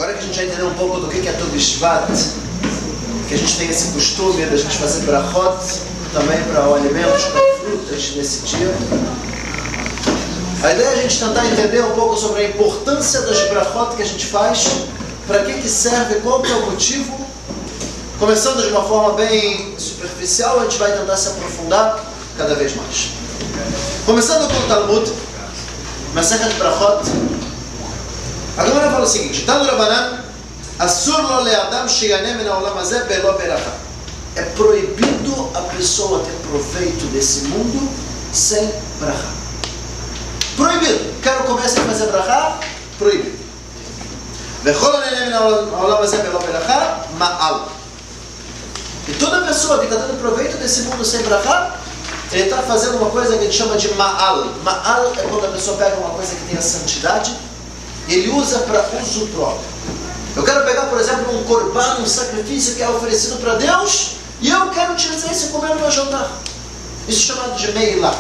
Agora que a gente já entendeu um pouco do que é Tu B'Shvat, que a gente tem esse costume de a gente fazer brachot também para alimentos, para frutas nesse dia. A ideia é a gente tentar entender um pouco sobre a importância das brachot que a gente faz, para que serve, qual que é o motivo. Começando de uma forma bem superficial, a gente vai tentar se aprofundar cada vez mais. Começando com o Talmud, Masechet Brachot, a Gemara fala o seguinte: Tanu Rabanan, Asur lo le'adam sheyaneh min ha'olam hazeh belo beracha. É proibido a pessoa ter proveito desse mundo sem brachá. Proibido. Quero começar a fazer brachá? Proibido. Vechol ha'neneh min ha'olam hazeh belo beracha, ma'al. E toda pessoa que está dando proveito desse mundo sem brachá, ele está fazendo uma coisa que a gente chama de ma'al. Ma'al é quando a pessoa pega uma coisa que tem a santidade e ele usa para uso próprio. Eu quero pegar, por exemplo, um korban, um sacrifício que é oferecido para Deus, e eu quero utilizar isso e comer no meu jantar. Isso é chamado de meilá.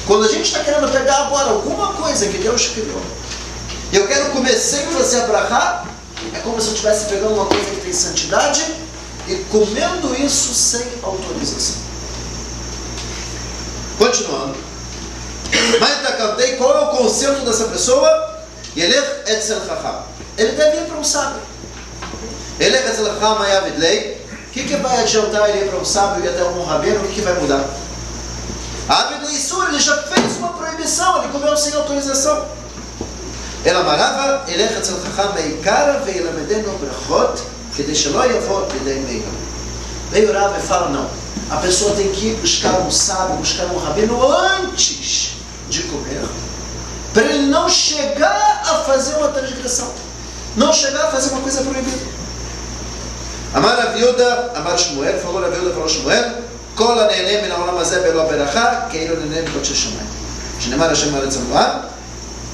Quando a gente está querendo pegar agora alguma coisa que Deus criou, e eu quero comer sem fazer a brachá, é como se eu estivesse pegando uma coisa que tem santidade e comendo isso sem autorização. Continuando. Mas takantei, qual é o conceito dessa pessoa? Yelech etzel chacham. Ele deve ir para um sábio. Yelech etzel chacham ayavid lei. O que vai adiantar ele ir para um sábio e até um rabino? O que vai mudar? Avid leisur, ele já fez uma proibição, ele comeu sem autorização. Ela marava, Yelech etzel chacham meikara veilamedeno brachot, que deixa lo yavot lidei meikara. Veio o Rav e fala: não, a pessoa tem que ir buscar um sábio, buscar um rabino antes de comer, para ele não chegar a fazer uma transgressão, não chegar a fazer uma coisa proibida. Amar Rav Yehuda, Amar Shmuel, falou Rav Yehuda, falou Shmuel: Kol ha'neneh min ha'olam hazeh belo beracha, keilo neneh mikotshei shamayim. Shneimar Hashem haaretz hamu'ah,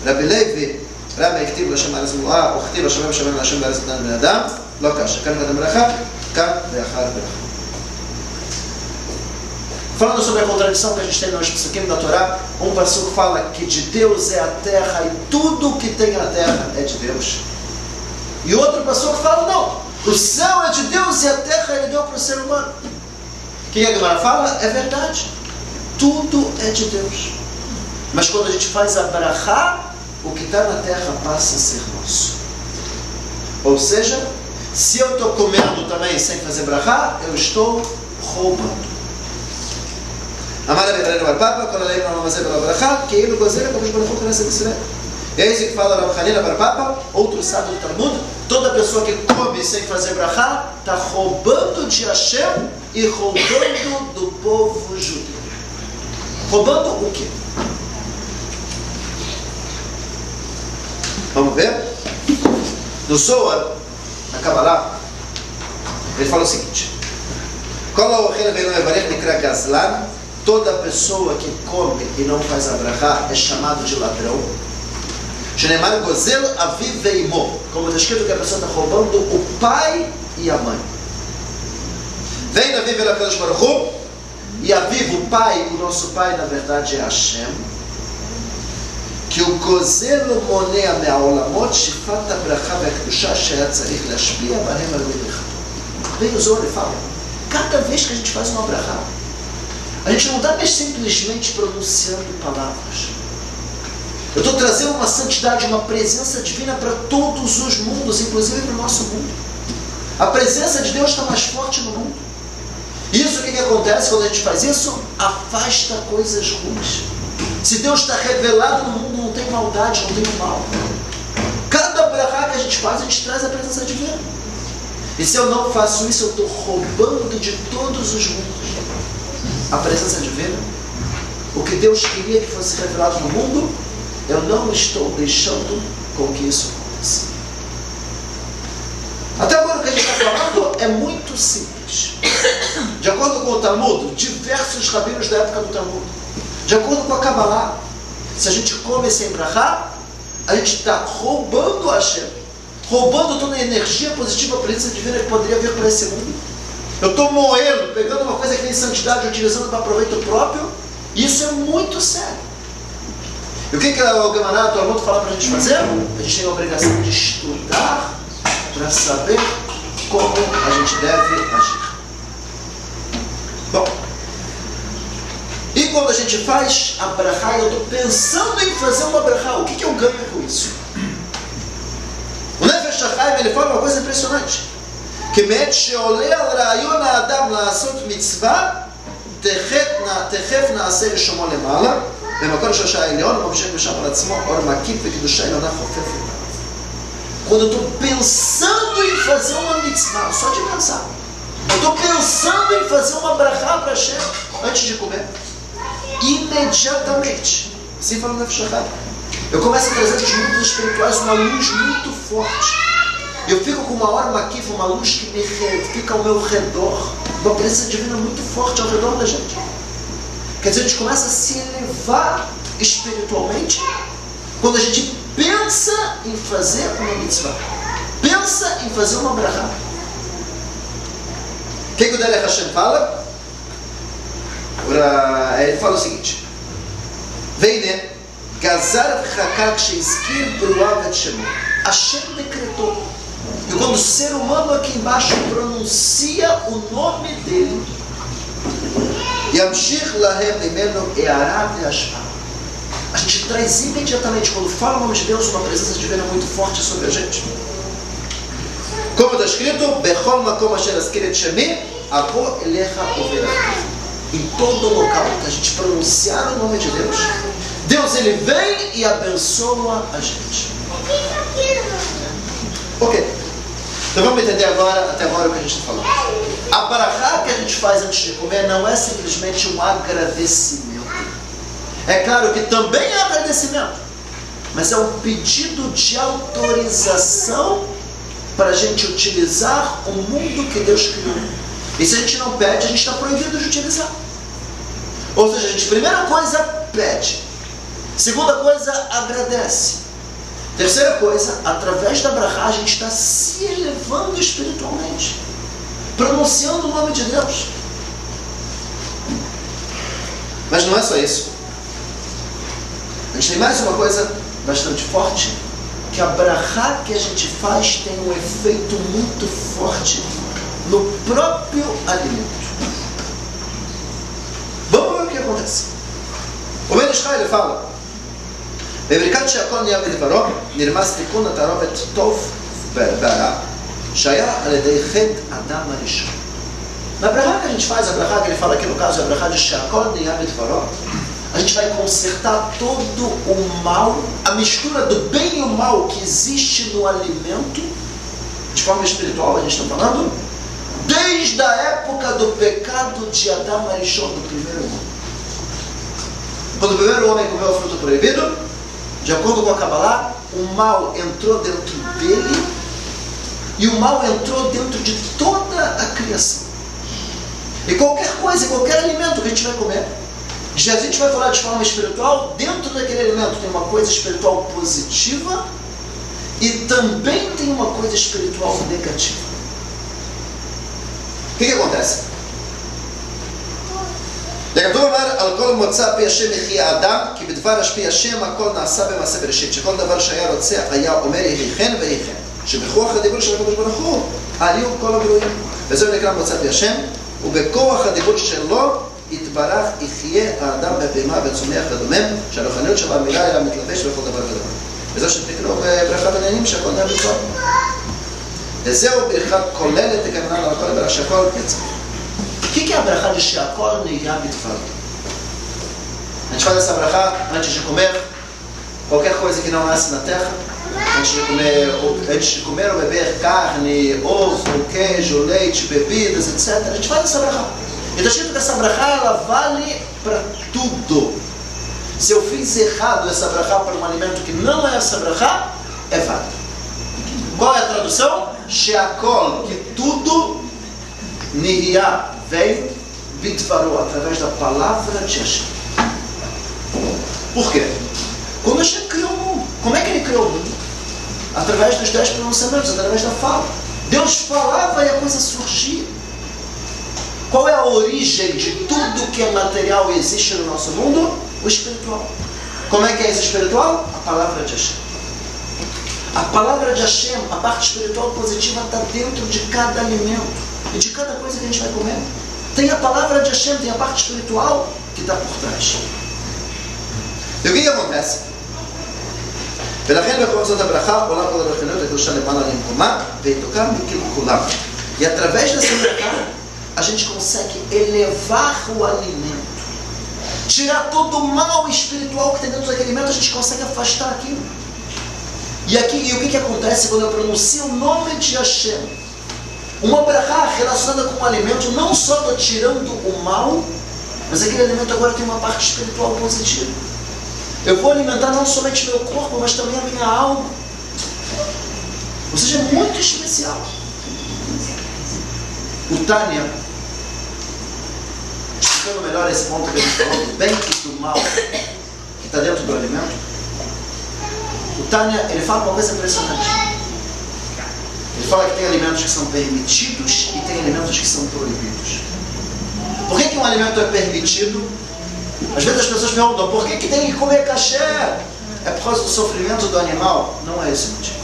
Rabbi Levi, Rama הכתיב להשם הארץ מלואה, וכתיב השמיים שמיים להשם בארץ נתן בני אדם, לא קשה. כאן קדם ברכה, כאן ואחר ברכה. Falando sobre a contradição que a gente tem nos psukim da Torá, um passuco fala que de Deus é a terra e tudo que tem na terra é de Deus. E outro passuco fala: não, o céu é de Deus e a terra ele deu para o ser humano. O que a Gemara fala? É verdade. Tudo é de Deus. Mas quando a gente faz a brachá, o que está na terra passa a ser nosso. Ou seja, se eu estou comendo também sem fazer brachá, eu estou roubando. Amar Rabbi Hanina bar Papa, quando ele não fazer pela brachá, que ele gozeira como os barachot que nascem Israel. É isso que fala Rabbi Hanina bar Papa, outro sábio do Talmud: toda pessoa que come sem fazer brachá está roubando de Hashem e roubando do povo judeu. Roubando o quê? Vamos ver? No Zohar, na Kabbalah, ele fala o seguinte: toda pessoa que come e não faz a brachá é chamado de ladrão. Shneimar gozel aviv veimo, como está escrito que a pessoa está roubando o pai e a mãe. Vem aviv el HaKadosh Baruch Hu, e aviv, o pai, o nosso pai na verdade é Hashem. כי הוא גוזל ומונע מהעולמות שפת הברכה והקדושה שהיה צריך להשפיע בהם על ברכתו. Vem o Zohar e fala: cada vez que a gente faz uma brachá, a gente não está mais simplesmente pronunciando palavras. Eu estou trazendo uma santidade, uma presença divina para todos os mundos, inclusive para o nosso mundo. A presença de Deus está mais forte no mundo. Isso, o que acontece quando a gente faz isso? Afasta coisas ruins. Se Deus está revelado no mundo, não tem maldade, não tem o mal. Cada brachá que a gente faz, a gente traz a presença divina. E se eu não faço isso, eu estou roubando de todos os mundos a presença divina. O que Deus queria que fosse revelado no mundo, eu não estou deixando com que isso aconteça. Até agora o que a gente está falando é muito simples. De acordo com o Talmud, diversos rabinos da época do Talmud, de acordo com a Kabbalah, se a gente come sem brachá, a gente está roubando a Hashem, roubando toda a energia positiva, a presença divina que poderia vir para esse mundo. Eu estou moendo, pegando uma coisa que tem santidade, utilizando para proveito próprio. Isso é muito sério. E o que o Gemara do Talmud fala para a gente fazer? A gente tem a obrigação de estudar para saber como a gente deve agir. Bom, e quando a gente faz a brachá, eu estou pensando em fazer uma brachá, o que eu ganho com isso? O Nefesh HaChaim, ele fala uma coisa impressionante. Que met she'oleh al ra'ayon ha'adam la'asot mitzvah תכף נעשה לשומו למעלה, במקור שלושה העליון, וממשיך משם על עצמו, אור מקיף וקידושי עליונה חופפת עליו. Quando eu estou pensando em fazer uma mitzvah, só de pensar, eu estou pensando em fazer uma brachá para Hashem antes de comer, imediatamente, assim fala o Nefesh HaChaim, eu começo a trazer dos mundos espirituais uma luz muito forte. Eu fico com uma hora maquifa, uma luz que fica ao meu redor, uma presença divina muito forte ao redor da gente. Quer dizer, a gente começa a se elevar espiritualmente quando a gente pensa em fazer uma mitzvah, pensa em fazer uma brachá. O que o Derech Hashem fala? Ele fala o seguinte: Veine, Gazar v'chakak sheizkir bruav et shemo. Hashem decretou. E quando o ser humano aqui embaixo pronuncia o nome dele, Yamshich lahem imenu e'ara ve'ashpa. A gente traz imediatamente, quando fala o nome de Deus, uma presença divina muito forte sobre a gente. Como está escrito, Bechol makom asher azkir et shemi, avo elecha overach. Em todo local que a gente pronunciar o nome de Deus, Deus ele vem e abençoa a gente. Ok. Então vamos entender agora, até agora o que a gente está falando. A barachá que a gente faz antes de comer não é simplesmente um agradecimento. É claro que também é agradecimento, mas é um pedido de autorização para a gente utilizar o mundo que Deus criou. E se a gente não pede, a gente está proibido de utilizar. Ou seja, a gente, primeira coisa, pede. Segunda coisa, agradece. Terceira coisa, através da brachá, a gente está se elevando espiritualmente, pronunciando o nome de Deus. Mas não é só isso. A gente tem mais uma coisa bastante forte, que a brachá que a gente faz tem um efeito muito forte no próprio alimento. Vamos ver o que acontece. O Ben Ish Chai, ele fala: בברכת שהכל נהיה בדברו, נרמז תיקון התערובת טוב ברע, שהיה על ידי חטא אדם הראשון. Na brachá que a gente faz, a brachá que ele fala aqui no caso, é a brachá de שהכל נהיה בדברו, a gente vai consertar todo o mal, a mistura do bem e o mal que existe no alimento, de forma espiritual a gente está falando, desde a época do pecado de Adam Arishon, do primeiro homem. Quando o primeiro homem comeu o fruto proibido, de acordo com a Kabbalah, o mal entrou dentro dele e o mal entrou dentro de toda a criação. E qualquer coisa, qualquer alimento que a gente vai comer, se a gente vai falar de forma espiritual, dentro daquele alimento tem uma coisa espiritual positiva e também tem uma coisa espiritual negativa. O que acontece? כתוב אומר, על כל מוצא פי השם יחיה האדם, כי בדבר השפי השם הכל נעשה במעשה בראשית, שכל דבר שהיה רוצה היה אומר יהי כן ויהי כן, שבכוח הדיבור של הקדוש ברוך הוא היו כל הברואים. וזהו נקרא מוצא פי השם, ובכוח הדיבור שלו יתברך יחיה האדם בפעימה וצומח ודומם, שהרוחניות שבה מילה אלא מתלבש בכל דבר ודבר. וזהו שתקראו בברכה בעניינים שהכל נהיה בצורה. וזהו ברכה כוללת הכוונה על הכל לברך שהכל יצא. O que é a brachá de Sheakol Niyah B'Dvaro? A gente faz essa brachá antes de comer qualquer coisa que não nasce na terra, antes de comer ou beber carne, ovo, queijo, leite, bebidas, etc. A gente faz essa brachá. E está escrito que essa brachá ela vale para tudo. Se eu fiz errado essa brachá para um alimento que não é essa brachá, é válido. Qual é a tradução? Sheakol, que tudo, Niyah, veio B'Dvaro, através da palavra de Hashem. Por quê? Quando Hashem criou o mundo, como é que ele criou o mundo? Através dos 10 pronunciamentos, através da fala. Deus falava e a coisa surgia. Qual é a origem de tudo que é material e existe no nosso mundo? O espiritual. Como é que é isso espiritual? A palavra de Hashem. A palavra de Hashem, a parte espiritual positiva, está dentro de cada alimento e de cada coisa que a gente vai comer. Tem a palavra de Hashem, tem a parte espiritual que está por trás. E o que acontece? E através dessa brachá, a gente consegue elevar o alimento. Tirar todo o mal espiritual que tem dentro daquele alimento, a gente consegue afastar aquilo. E o que acontece quando eu pronuncio o nome de Hashem? Uma brachá relacionada com o alimento, não só estou tirando o mal, mas aquele alimento agora tem uma parte espiritual positiva. Eu vou alimentar não somente meu corpo, mas também a minha alma. Ou seja, é muito especial. O Tânia, explicando melhor esse ponto que a gente falou, do bem e do mal que está dentro do alimento, o Tânia, ele fala uma coisa impressionante. Ele fala que tem alimentos que são permitidos e tem alimentos que são proibidos. Por que um alimento é permitido? Às vezes as pessoas perguntam, por que tem que comer caché? É por causa do sofrimento do animal? Não é esse o motivo.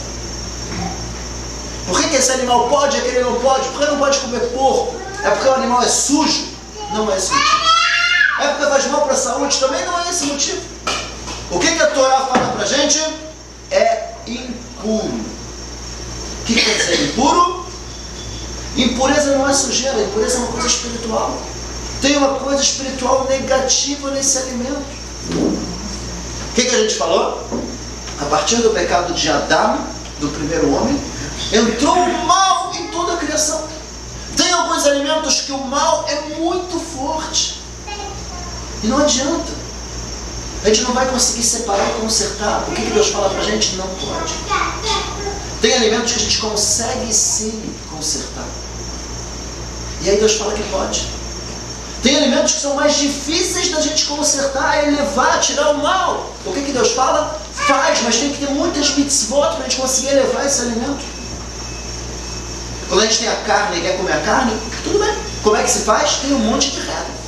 Por que esse animal pode e aquele não pode? Por que não pode comer porco? É porque o animal é sujo? Não é esse o motivo. É porque faz mal para a saúde? Também não é esse o motivo. O que a Torá fala para a gente? É impuro. O que quer dizer impuro? Impureza não é sujeira, impureza é uma coisa espiritual. Tem uma coisa espiritual negativa nesse alimento. O que a gente falou? A partir do pecado de Adão, do primeiro homem, entrou o mal em toda a criação. Tem alguns alimentos que o mal é muito forte. E não adianta. A gente não vai conseguir separar e consertar. O que Deus fala pra gente? Não pode. Tem alimentos que a gente consegue sim consertar. E aí Deus fala que pode. Tem alimentos que são mais difíceis da gente consertar, elevar, tirar o mal. O que Deus fala? Faz, mas tem que ter muitas mitzvot para a gente conseguir elevar esse alimento. Quando a gente tem a carne e quer comer a carne, tudo bem. Como é que se faz? Tem um monte de regra.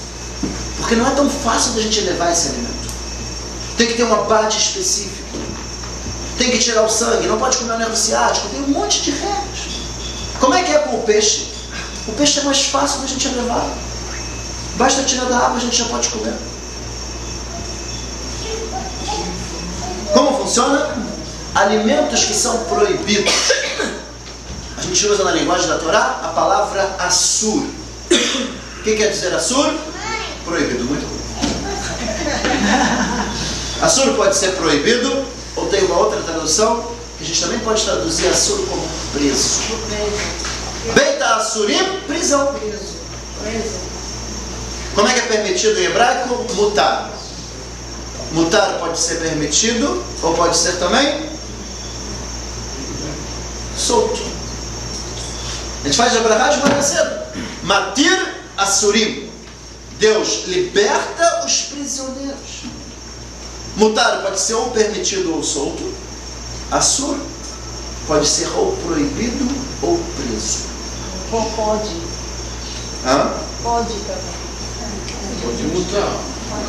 Porque não é tão fácil da gente elevar esse alimento. Tem que ter uma base específica. Tem que tirar o sangue, não pode comer o nervo ciático. Tem um monte de regras. Como é que é com o peixe? O peixe é mais fácil da gente elevar. Basta tirar da água, a gente já pode comer. Como funciona? Alimentos que são proibidos. A gente usa na linguagem da Torá a palavra assur. O que quer dizer assur? Proibido, muito bom. Assur pode ser proibido, ou tem uma outra tradução, que a gente também pode traduzir assur como preso. Beita assurim, prisão. Como é que é permitido em hebraico? Mutar. Mutar pode ser permitido, ou pode ser também solto. A gente faz a brachá de manhã cedo. Matir assurim. Deus liberta os prisioneiros. Mutar pode ser ou permitido ou solto. Assur pode ser ou proibido ou preso. Ou pode. Hã? Pode também. Pode mutar.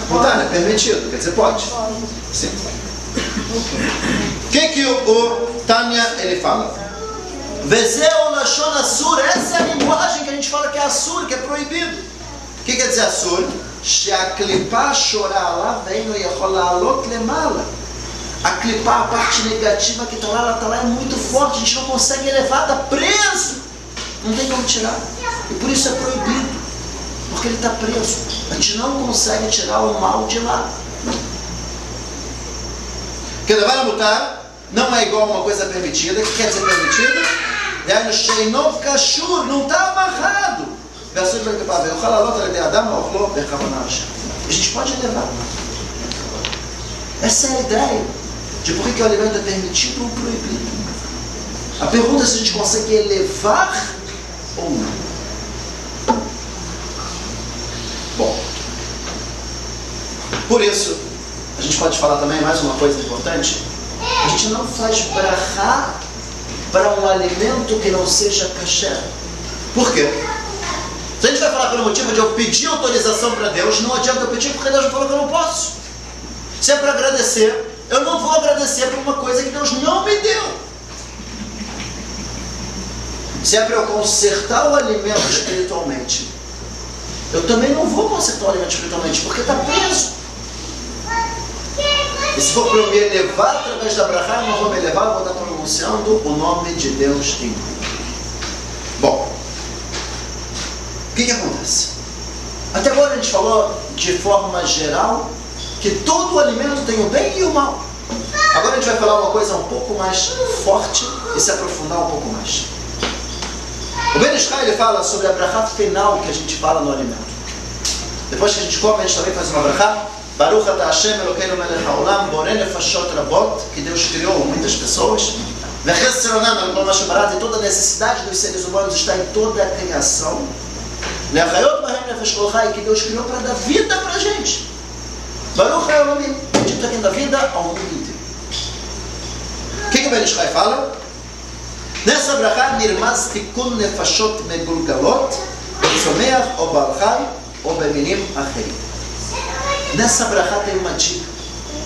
Mutar é permitido, quer dizer pode. Pode. Sim. O que o Tânia ele fala? Vezeu lashon assur. Essa é a linguagem que a gente fala que é assur, que é proibido. O que quer dizer assur? She'aklipa shora'ala veino yachol la'alot lemala. A clipar, a parte negativa que está lá, ela está lá, é muito forte, a gente não consegue elevar, está preso. Não tem como tirar. E por isso é proibido. Porque ele está preso. A gente não consegue tirar o mal de lá. Que levar a mutar não é igual a uma coisa permitida. O que quer dizer permitido? Não está amarrado. A gente pode levar. Essa é a ideia de por que o alimento é permitido ou proibido. A pergunta é se a gente consegue elevar ou não. Bom, por isso, a gente pode falar também mais uma coisa importante. A gente não faz brachá para um alimento que não seja kasher. Por quê? Se a gente vai falar pelo motivo de eu pedir autorização para Deus, não adianta eu pedir porque Deus não falou que eu não posso. Se é para agradecer, eu não vou agradecer por uma coisa que Deus não me deu. Se é para eu consertar o alimento espiritualmente, eu também não vou consertar o alimento espiritualmente, porque está preso. E se for para eu me elevar através da brachá, eu não vou me elevar, eu vou estar pronunciando o nome de Deus em mim. Bom, o que acontece? Até agora a gente falou de forma geral que todo o alimento tem o bem e o mal. Agora a gente vai falar uma coisa um pouco mais forte e se aprofundar um pouco mais. O Ben Ish Chai, ele fala sobre a brachá final que a gente fala no alimento. Depois que a gente come, a gente também faz uma brachá. Baruch atah Hashem Elokeinu melech haolam borei nefashot rabot, que Deus criou muitas pessoas. Vechesronan al-kol ma shebarat, e toda a necessidade dos seres humanos está em toda a criação. Leachayot bahem nefesh kol chai, que Deus criou para dar vida para a gente. Baruch haolamim, a gente está dando a vida ao mundo inteiro. O que o Ben Ish Chai fala? Nessa brachá, nirmaz tikun nefashot megulgalot, betzomeach ou balchai, ou beminim acherim. Nessa brachá tem uma dica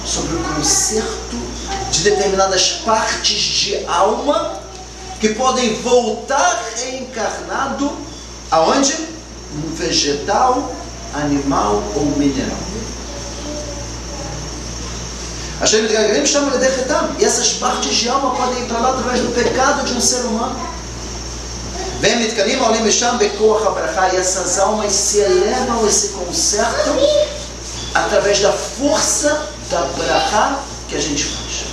sobre o conserto de determinadas partes de alma que podem voltar reencarnado aonde? Um vegetal, animal ou mineral. Hashem Yitgalim chama de Dechetam, e essas partes de alma podem ir para lá através do pecado de um ser humano. Vem Mitkalim Olim Misham Bekoach HaBrachá, e essas almas se elevam e se consertam através da força da brachá que a gente faz.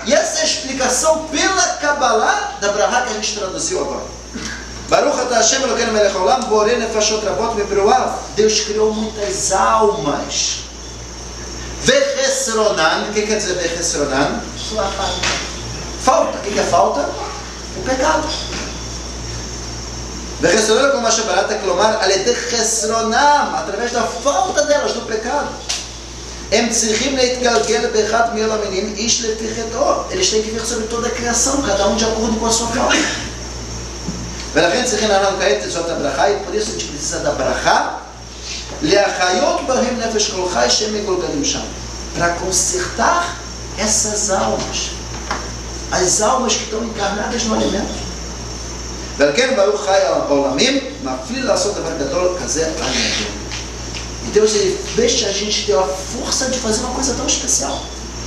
E essa é a explicação pela Kabbalah da brachá que a gente traduziu agora. Baruch atah Hashem Elokeinu melech haolam borei nefashot rabot beberuav. Deus criou muitas almas. Vechesronan, o que quer dizer vechesronan? Sua falta. Falta. O que é falta? O pecado. Vechesronan como a Shebarat, clomar, alede chesronam, através da falta delas, do pecado. Em tzrichim leitgalgel bechat miolaminim ish lefi cheto. Eles têm que vir sobre toda a criação, cada um de acordo com a sua falta. ולכן צריכים לענות כעת את זאת הברכה, por isso a gente precisa da brachá, להחיות בהם נפש כל חי שהם מגולגלים שם, para consertar essas almas, as almas que estão encarnadas no alimento. ועל כן ברוך חי העולמים, מפליל לעשות דבר גדול כזה על ידינו. E Deus, ele deixa a gente ter a força de fazer uma coisa tão especial,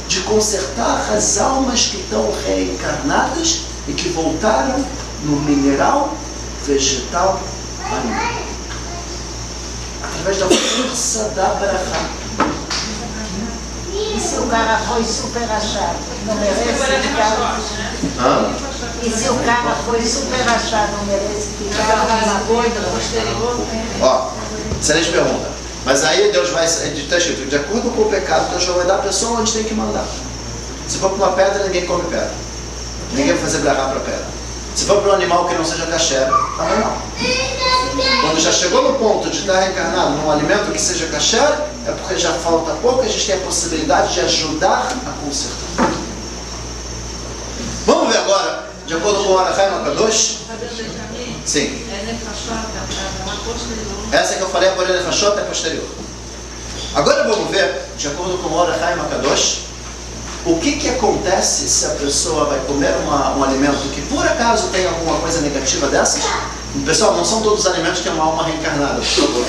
de consertar as almas que estão reencarnadas e que voltaram no mineral, vegetal, animal. Através da força da brachá. E se o cara foi super achado? Não merece ficar... E se o cara foi super achado? Não merece ficar na boida posterior? Ó, excelente pergunta. Mas aí Deus vai, está escrito, de acordo com o pecado, Deus vai dar a pessoa onde tem que mandar. Se for para uma pedra, ninguém come pedra. Ninguém vai fazer brachá para pedra. Se for para um animal que não seja kasher, também não. Quando já chegou no ponto de estar reencarnado num alimento que seja kasher, é porque já falta pouco, a gente tem a possibilidade de ajudar a consertar. Vamos ver agora, de acordo com o Arachai Makadosh. Sim. Essa que eu falei, a Borei Nefashot, é posterior. Agora vamos ver, de acordo com o Arachai Makadosh, o que acontece se a pessoa vai comer um alimento que por acaso tem alguma coisa negativa dessas? Pessoal, não são todos os alimentos que têm uma alma reencarnada, por favor.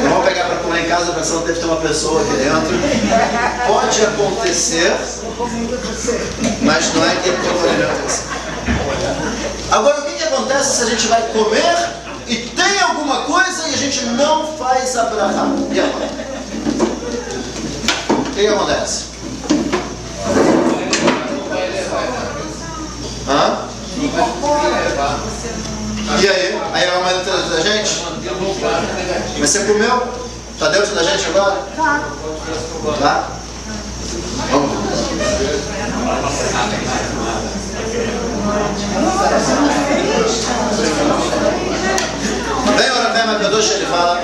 Não vão pegar para comer em casa pensando que deve ter uma pessoa aqui dentro. Pode acontecer, mas não é que todo alimento é assim. Agora, o que acontece se a gente vai comer e tem alguma coisa e a gente não faz a brachá? E agora? O que acontece? Hã? E aí? Aí ela vai dentro da gente? Mas você comeu? Está dentro da gente agora? Tá? Vamos. Vem o Rav Makadosh, ele fala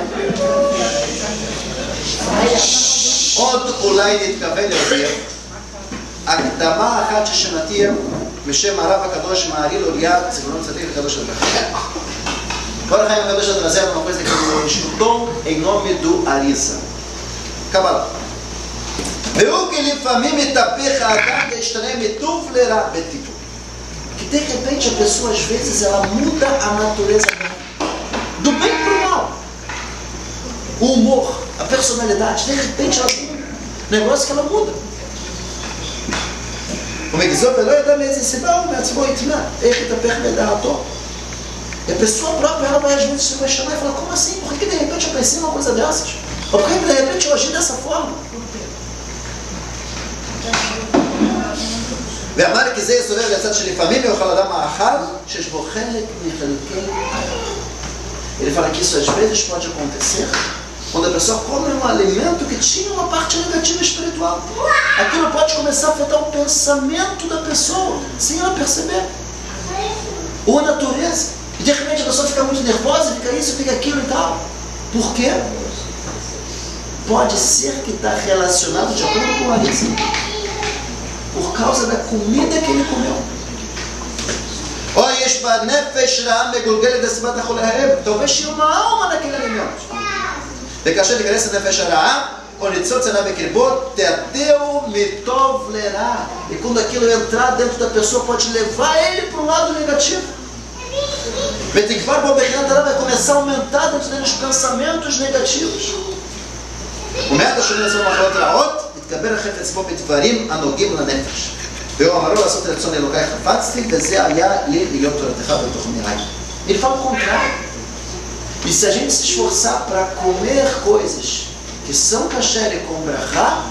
עוד אולי נתכוון להוביל הקדמה אחת ששנתיה משם הרב הקדוש מהריל אוריה זיכרונו צדיק הקדוש לברכה. O Rav Makadosh está trazendo uma coisa que ele estudou em nome do Arisa. Kabbalah. Viu que ele famim itapecha adam estranho mituflerá betipo. Que de repente a pessoa às vezes ela muda a natureza do bem para o mal. O humor, a personalidade, de repente ela tem um negócio que ela muda. Como é que diz? E a pessoa própria ela vai às vezes se questionar e falar, como assim? Por que de repente eu pensei uma coisa dessas? Ou por que de repente eu agi dessa forma? ואמר כי זה יסובב לצד שלפעמים יאכל אדם מאכל שיש בו חלק מחלקי האל. Ele fala que isso às vezes pode acontecer quando a pessoa come um alimento que tinha uma parte negativa espiritual. Aquilo pode começar a afetar o pensamento da pessoa, sem ela perceber. Ou a natureza. E de repente a pessoa fica muito nervosa, fica isso, fica aquilo e tal. Por quê? Pode ser que está relacionado de acordo com a Larissa. Por causa da comida que ele comeu. Talvez tinha uma alma naquele alimento. E quando aquilo entrar dentro da pessoa, pode levar ele para o lado negativo. Vai começar a aumentar dentro dele os pensamentos negativos. תקבל החפץ בו בדברים הנוגעים לנפש. והוא אמרו לעשות רצון אלוקי חפצתי, וזה היה לי להיות תורתך בתוך מיראי. Ele fala o contrário. E se a gente se esforçar para comer coisas que são kasher e com brachá,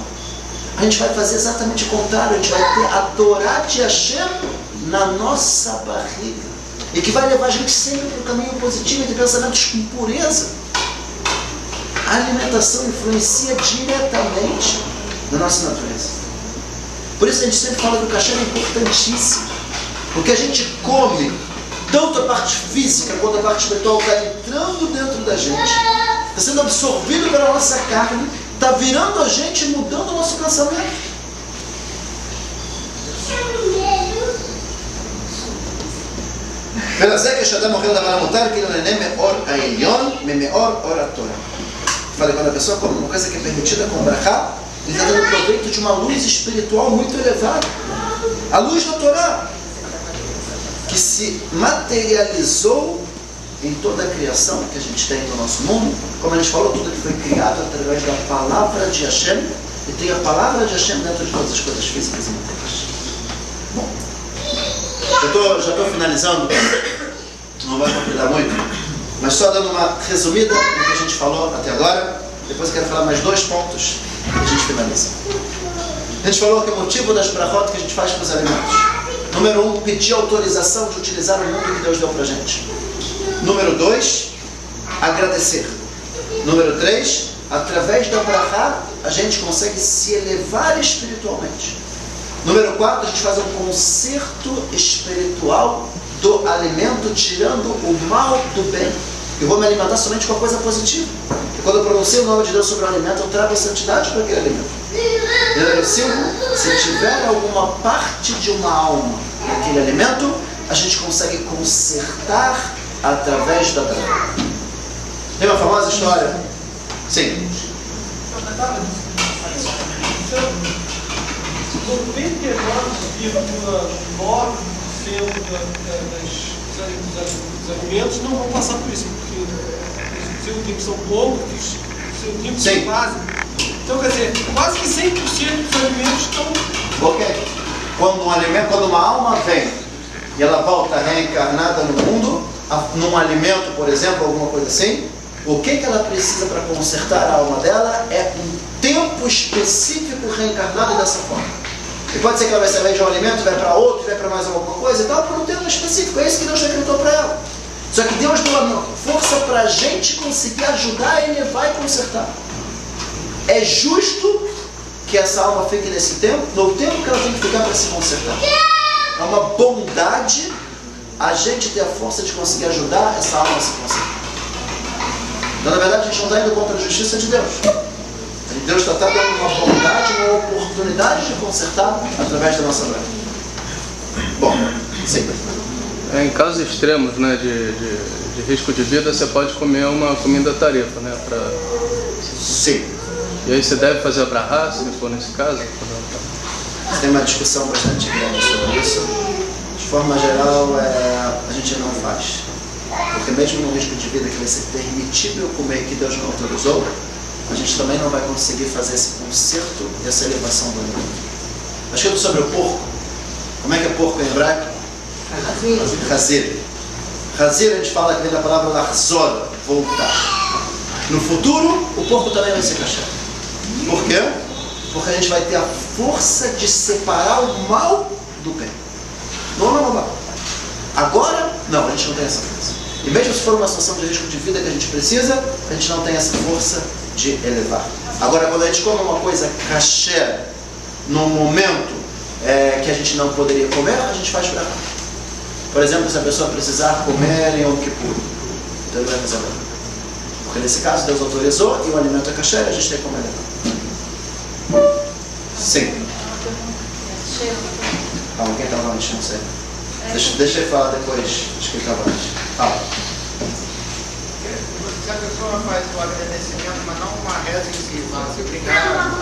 a gente vai fazer exatamente o contrário. A gente vai ter a Torá de Hashem na nossa barriga. E que vai levar a gente sempre para o caminho positivo de pensamentos com pureza. A alimentação influencia diretamente da nossa natureza. Por isso a gente sempre fala que o kasher é importantíssimo. Porque a gente come, tanto a parte física quanto a parte espiritual está entrando dentro da gente, está sendo absorvido pela nossa carne, está virando a gente e mudando o nosso pensamento. ולזה כשאדם אוכל דבר המותר, כאילו נהנה מאור העליון, ממאור אור התורה. Falei, quando a pessoa come uma coisa que é permitida com brachá, ele está dando proveito de uma luz espiritual muito elevada. A luz da Torá, que se materializou em toda a criação que a gente tem no nosso mundo. Como a gente falou, tudo que foi criado através da palavra de Hashem, e tem a palavra de Hashem dentro de todas as coisas físicas e materiais. Bom, já estou finalizando, não vai complicar muito, mas só dando uma resumida do que a gente falou até agora. Depois eu quero falar mais 2 pontos e a gente finaliza. A gente falou que o motivo das brachot que a gente faz para os alimentos. Número 1, pedir autorização de utilizar o mundo que Deus deu para a gente. Número 2, agradecer. Número 3, através da brachá, a gente consegue se elevar espiritualmente. Número 4, a gente faz um conserto espiritual do alimento, tirando o mal do bem. Eu vou me alimentar somente com a coisa positiva. E quando eu pronuncio o nome de Deus sobre o alimento, eu trago a santidade para aquele alimento. Número 5, se tiver alguma parte de uma alma naquele alimento, a gente consegue consertar através da brachá. Tem uma famosa história? Sim. 99,9% dos alimentos não vão passar por isso, porque os seus são poucos, os seus são quase. Então, quer dizer, quase que 100% dos alimentos estão... Ok. Quando uma alma vem e ela volta reencarnada no mundo, num alimento, por exemplo, alguma coisa assim, o que ela precisa para consertar a alma dela é um tempo específico reencarnado dessa forma. E pode ser que ela vai sair de um alimento, vai para outro, vai para mais alguma coisa e tal, por um tempo específico. É isso que Deus decretou para ela. Só que Deus deu a força para a gente conseguir ajudar a elevar e consertar. É justo que essa alma fique nesse tempo, no tempo que ela tem que ficar para se consertar. É uma bondade a gente ter a força de conseguir ajudar essa alma a se consertar. Então, na verdade, a gente não está indo contra a justiça de Deus. Deus está dando uma bondade, uma oportunidade de consertar através da nossa brachá. Bom, sim. Em casos extremos, né, de risco de vida, você pode comer uma comida tarefa, né? Sim. E aí você deve fazer a brahá, se for nesse caso? Tem uma discussão bastante grande sobre isso. De forma geral, a gente não faz. Porque mesmo no risco de vida que vai ser permitido eu comer que Deus não autorizou, a gente também não vai conseguir fazer esse conserto e essa elevação do alimento. Está escrito sobre o porco. Como é que é porco em hebraico? Hazir. Hazir a gente fala que vem da palavra lahzor, voltar. No futuro, o porco também vai ser kasher. Por quê? Porque a gente vai ter a força de separar o mal do bem. Não. Agora, não, a gente não tem essa força. E mesmo se for uma situação de risco de vida que a gente precisa, a gente não tem essa força de elevar. Agora, quando a gente come uma coisa kasher, num momento que a gente não poderia comer, a gente faz brahá. Por exemplo, se a pessoa precisar comer em Yom Kippur, então ele vai fazer brahá. Porque nesse caso Deus autorizou e o alimento é kasher, a gente tem que comer elevar. Sim. Calma, quem estava antes? Não sei. Deixa eu falar depois. Acho que ele estava antes. Fala. Se a pessoa faz o agradecimento, mas não uma reza em si, mas obrigado,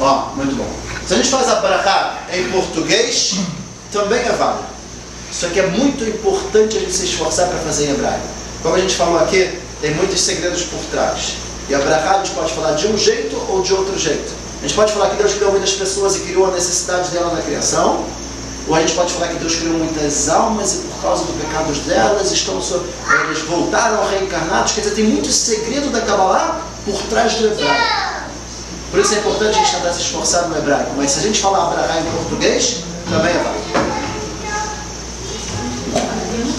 Ó, muito bom. Se a gente faz a brahá em português, também é válido. Só que é muito importante a gente se esforçar para fazer em hebraico. Como a gente falou aqui, tem muitos segredos por trás. E a brahá a gente pode falar de um jeito ou de outro jeito. A gente pode falar que Deus criou muitas pessoas e criou a necessidade dela na criação. Ou a gente pode falar que Deus criou muitas almas e por causa dos pecados delas, eles voltaram reencarnados. Quer dizer, tem muito segredo da Kabbalah por trás do hebraico. Por isso é importante a gente tentar se esforçar no hebraico. Mas se a gente falar brahá em português, também é válido.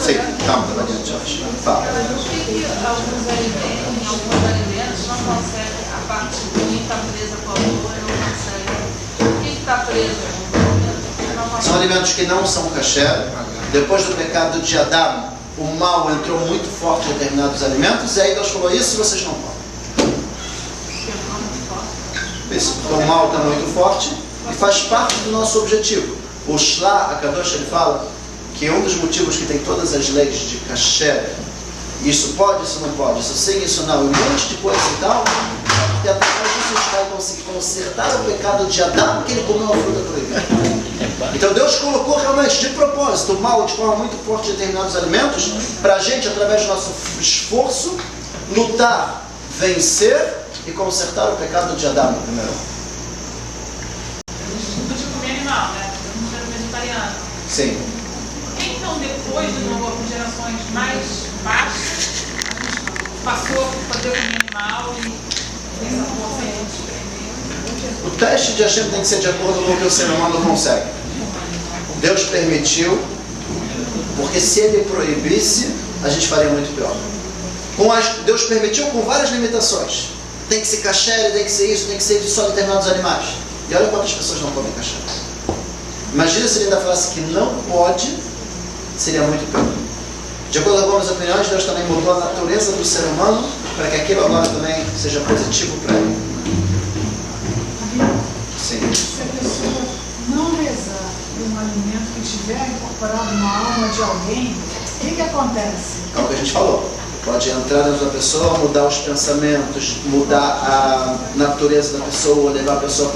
Sim, calma, tá adiante, Jorge. Fala. Por que alguns alimentos não conseguem, a parte ruim está presa com a boa e não consegue? O que está preso? São alimentos que não são kasher. Depois do pecado de Adão, o mal entrou muito forte em determinados alimentos, e aí Deus falou, isso vocês não podem. Isso, o mal está muito forte e faz parte do nosso objetivo. O Shla, a Kadosh, ele fala que um dos motivos que tem todas as leis de kasher, isso pode, isso não pode, isso sim, isso não, e um monte de coisa e tal, porque através disso a gente vai conseguir consertar o pecado de Adão, que ele comeu a fruta proibida. Então Deus colocou realmente de propósito o mal de forma muito forte em determinados alimentos para a gente, através do nosso esforço, lutar, vencer e consertar o pecado de Adão primeiro. Não de comer animal, né? Não ser vegetariano. Sim. Então, depois de gerações mais baixas, a gente passou a poder comer animal e essa força aí a gente prendeu. O teste de Hashem tem que ser de acordo com o que o ser humano consegue. Deus permitiu, porque se ele proibisse, a gente faria muito pior. Deus permitiu com várias limitações. Tem que ser kasher, tem que ser isso, tem que ser de só determinados animais. E olha quantas pessoas não comem kasher. Imagina se ele ainda falasse que não pode, seria muito pior. De acordo com algumas opiniões, Deus também mudou a natureza do ser humano para que aquilo agora também seja positivo para ele. Sim. Se a pessoa não rezar por um alimento que tiver incorporado na alma de alguém, o que acontece? É o que a gente falou. Pode entrar dentro da pessoa, mudar os pensamentos, mudar a natureza da pessoa, levar a pessoa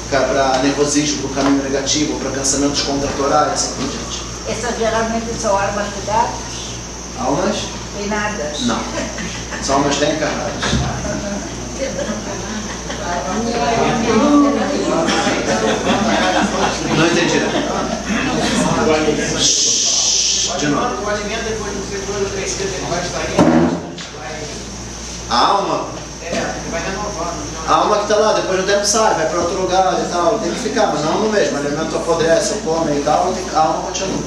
para nervosismo, para o caminho negativo, para pensamentos contratorais, assim por diante. Essas geralmente são almas de gatos Almas? e nada. Não. São almas reencarnadas. Não entendi. De novo. O alimento depois de você 2 ou 3 dias ele vai estar A alma? ele vai renovando. A alma que está lá, depois do tempo sai, vai para outro lugar e tal. Tem que ficar, mas não no mesmo. O alimento apodrece, ou come e tal, a alma continua.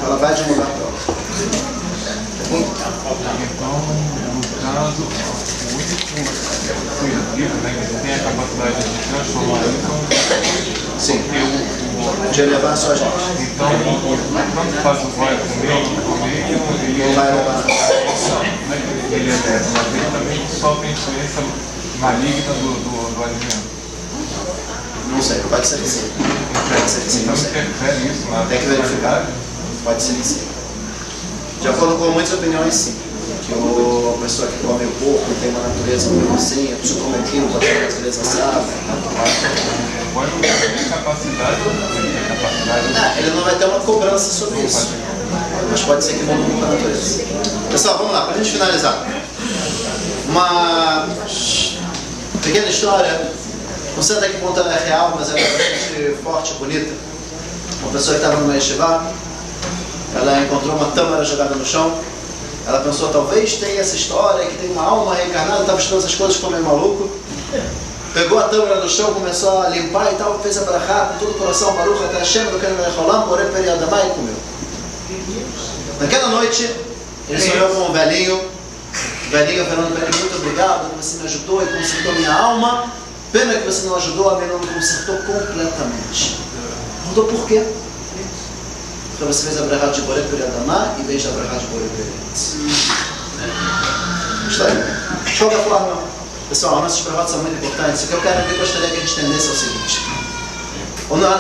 Ela vai de um lugar para outro. Então, no caso, o único livro, né, que tem a capacidade de transformar isso. Sim. De elevar a sua gente. Então, quando faz o vai comer, ele vai levar. Ele eleva, mas ele também sofre a influência maligna do alimento. Não sei, pode ser que sim. Pode ser que sim, Então, não sei. interfere isso na Tem que verificar. Pode ser que sim. De acordo com muitas opiniões, sim. que a pessoa que come o porco tem uma natureza meio assim, a pessoa come aquilo pode ter uma natureza sábia. Ele não vai ter uma cobrança sobre isso, mas pode ser que mude um pouco a natureza. Pessoal, vamos lá, para a gente finalizar. Uma pequena história, não sei até que ponto ela é real, mas ela é bastante forte e bonita. Uma pessoa que estava numa yeshiva, ela encontrou uma tâmara jogada no chão. Ela pensou, talvez tenha essa história, que tem uma alma reencarnada, estava estudando essas coisas, ficou meio maluco. Pegou a tâmara do chão, começou a limpar e tal, fez a brachá com todo o coração, Baruch Atah Hashem, do Ken Melech Haolam, Borei Peri Adamah, e comeu. Naquela noite, ele sonhou com um velhinho falando para ele, muito obrigado, que você me ajudou e consertou minha alma. Pena que você não ajudou, a minha não me consertou completamente. Mudou por quê? Porque você fez a brachá de Borei Peri Adamah em vez da brachá de Borei Peri Etz. Está aí. De qualquer forma, pessoal, nossas brachot são muito importantes. O que eu gostaria que a gente entendesse é o seguinte.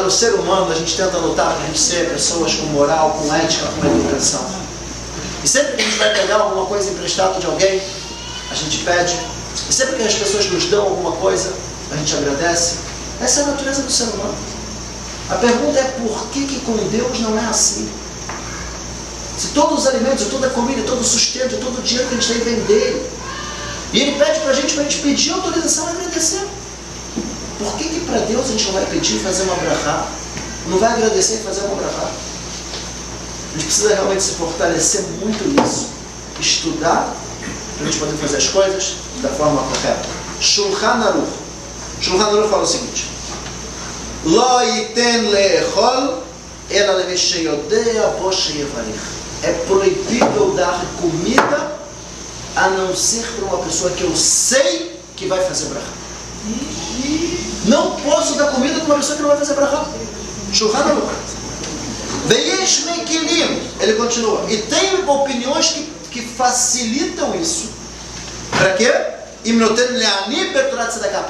O ser humano, a gente tenta lutar para a gente ser pessoas com moral, com ética, com educação. E sempre que a gente vai pegar alguma coisa emprestada de alguém, a gente pede. E sempre que as pessoas nos dão alguma coisa, a gente agradece. Essa é a natureza do ser humano. A pergunta é por que com Deus não é assim? Se todos os alimentos, toda a comida, todo o sustento, todo o dinheiro que a gente tem vem dele, e ele pede para a gente pedir autorização e agradecer. Por que para Deus a gente não vai pedir e fazer uma brachá? Não vai agradecer e fazer uma brachá? A gente precisa realmente se fortalecer muito nisso. Estudar, para a gente poder fazer as coisas da forma correta. Shulchan Aruch. Shulchan Aruch fala o seguinte. Lo yiten le'echol ela lemei sheyodea bo sheyevarich. É proibido dar comida a não ser para uma pessoa que eu sei que vai fazer brachá. Não posso dar comida para uma pessoa que não vai fazer brachá. Shulchan Aruch. Veyesh mekilim. Ele continua. E tem opiniões que facilitam isso. Para quê? Para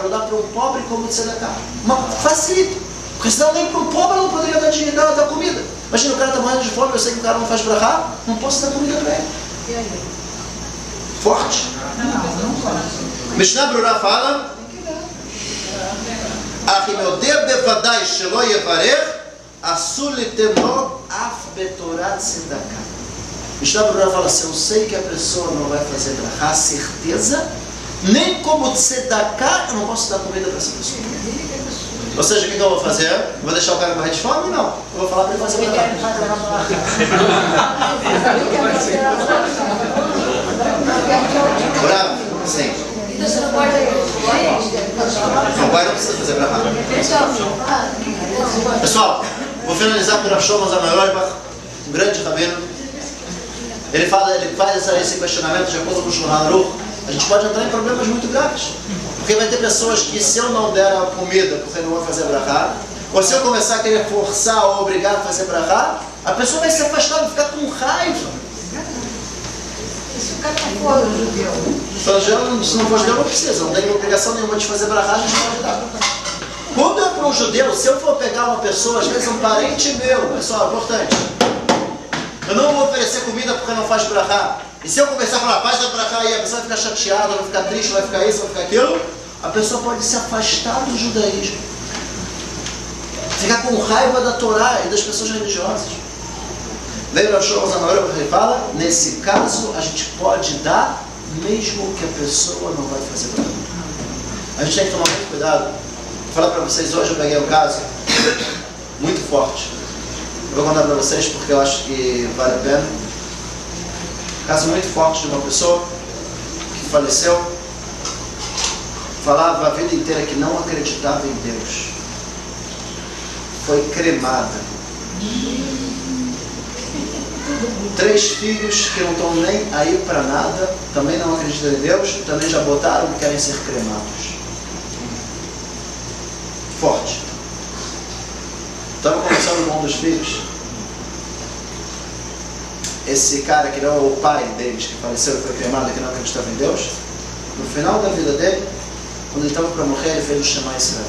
eu dar para um pobre como tzedakah. Mas facilita. Porque senão nem para um pobre eu não poderia dar dinheiro, dar comida. Imagina, o cara está morrendo de fome, eu sei que o cara não faz brachá, não posso dar comida para ele. Forte. Mishnah Brura fala: Achimodeh bevadai shelo yevarech asur litemor af betorat tzedakah. Mishnah Brura fala: se eu sei que a pessoa não vai fazer brachá, certeza, nem como tzedakah eu não posso dar comida para essa pessoa. Ou seja, o que eu vou fazer? Eu vou deixar o cara morrer de fome? Não. Eu vou falar para ele fazer brachá. Bravo? Sim. O pai não precisa fazer brachá. Pessoal, vou finalizar com o Rav Shlomo Zalman Auerbach, um grande rabino. Ele faz esse questionamento de acordo com o Shulchan Aruch. A gente pode entrar em problemas muito graves. Porque vai ter pessoas que, se eu não der a comida porque não vou fazer brachá, ou se eu começar a querer forçar ou obrigar a fazer brachá, a pessoa vai se afastar, vai ficar com raiva. Se o cara não for judeu. Se não for judeu, não precisa. Não tem obrigação nenhuma de fazer brachá, a gente pode dar. Quando é para um judeu, se eu for pegar uma pessoa, às vezes um parente meu, pessoal, importante, eu não vou oferecer comida porque não faz brachá. E se eu começar a falar, faz da brachá aí, a pessoa vai ficar chateada, vai ficar triste, vai ficar isso, vai ficar aquilo, a pessoa pode se afastar do judaísmo. Ficar com raiva da Torá e das pessoas religiosas. Veio Rav Shlomo Zalman Auerbach e fala, nesse caso a gente pode dar, mesmo que a pessoa não vai fazer brachá. A gente tem que tomar muito cuidado. Vou falar para vocês, hoje eu peguei um caso muito forte. Eu vou contar para vocês porque eu acho que vale a pena. Um caso muito forte de uma pessoa que faleceu, falava a vida inteira que não acreditava em Deus. Foi cremada. 3 filhos que não estão nem aí para nada, também não acreditam em Deus, também já botaram que querem ser cremados. Forte. Estava conversando com um dos filhos. Esse cara que não é o pai deles, que faleceu e foi cremado, que não acreditava em Deus, no final da vida dele, quando ele estava para morrer, ele fez o Shema Israel.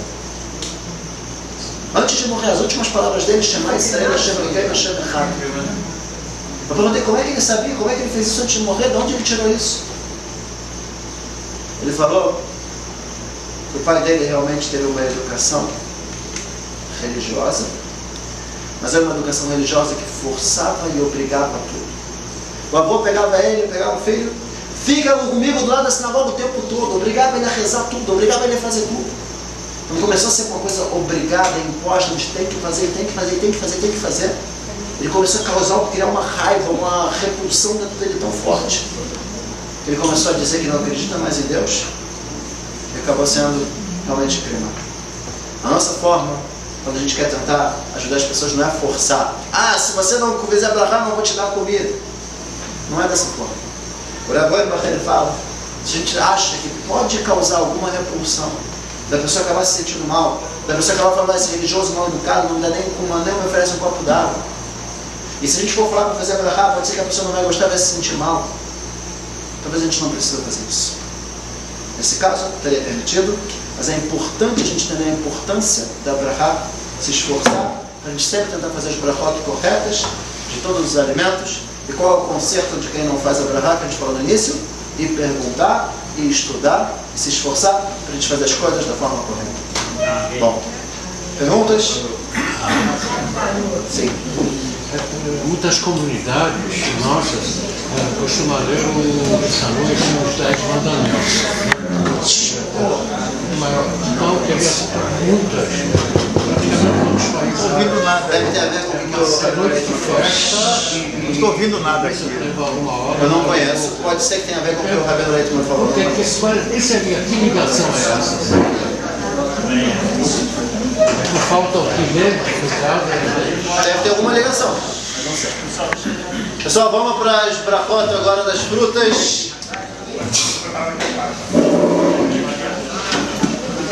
Antes de morrer, as últimas palavras dele, Shema Israel, Hashem Elokeinu, Hashem Echad. Eu perguntei como é que ele sabia, como é que ele fez isso antes de morrer, de onde ele tirou isso? Ele falou que o pai dele realmente teve uma educação religiosa, mas era uma educação religiosa que forçava e obrigava tudo. O avô pegava ele, pegava o filho, fica comigo do lado da sinagoga o tempo todo, obrigava ele a rezar tudo, obrigava ele a fazer tudo. Quando começou a ser uma coisa obrigada, imposta, de tem que fazer, tem que fazer, tem que fazer, tem que fazer, ele começou a causar, criar uma raiva, uma repulsão dentro dele tão forte, que ele começou a dizer que não acredita mais em Deus, e acabou sendo realmente cremado. A nossa forma, quando a gente quer tentar ajudar as pessoas, não é forçar. Ah, se você não fizer Abraham, não vou te dar comida. Não é dessa forma. O Rabbi Barreiro fala, a gente acha que pode causar alguma repulsão, da pessoa acabar se sentindo mal, da pessoa acabar falando, esse religioso mal educado, não me dá nem me oferece um copo d'água. E se a gente for falar para fazer Abraham, pode ser que a pessoa não vai gostar, vai se sentir mal. Talvez a gente não precisa fazer isso. Nesse caso, teria permitido, mas é importante a gente entender a importância da Abraham, se esforçar, para a gente sempre tentar fazer as brachot corretas de todos os alimentos. E qual é o conserto de quem não faz Abraham, que a gente falou no início? E perguntar, e estudar, e se esforçar para a gente fazer as coisas da forma correta. Bom, perguntas? Sim. Muitas comunidades nossas costumam ler essa noite os 10 mandamentos. Não, queria muitas. Não estou ouvindo nada. Deve ter a ver com o que Essa noite de festa. Não estou ouvindo nada aqui. eu não conheço. Pode ser que tenha a ver com o que o Rabino Leitman falou. Que seria? Que ligação é essa? Por falta o que ler, Deve ter alguma ligação, mas não sei. Pessoal, vamos para as brachot agora das frutas.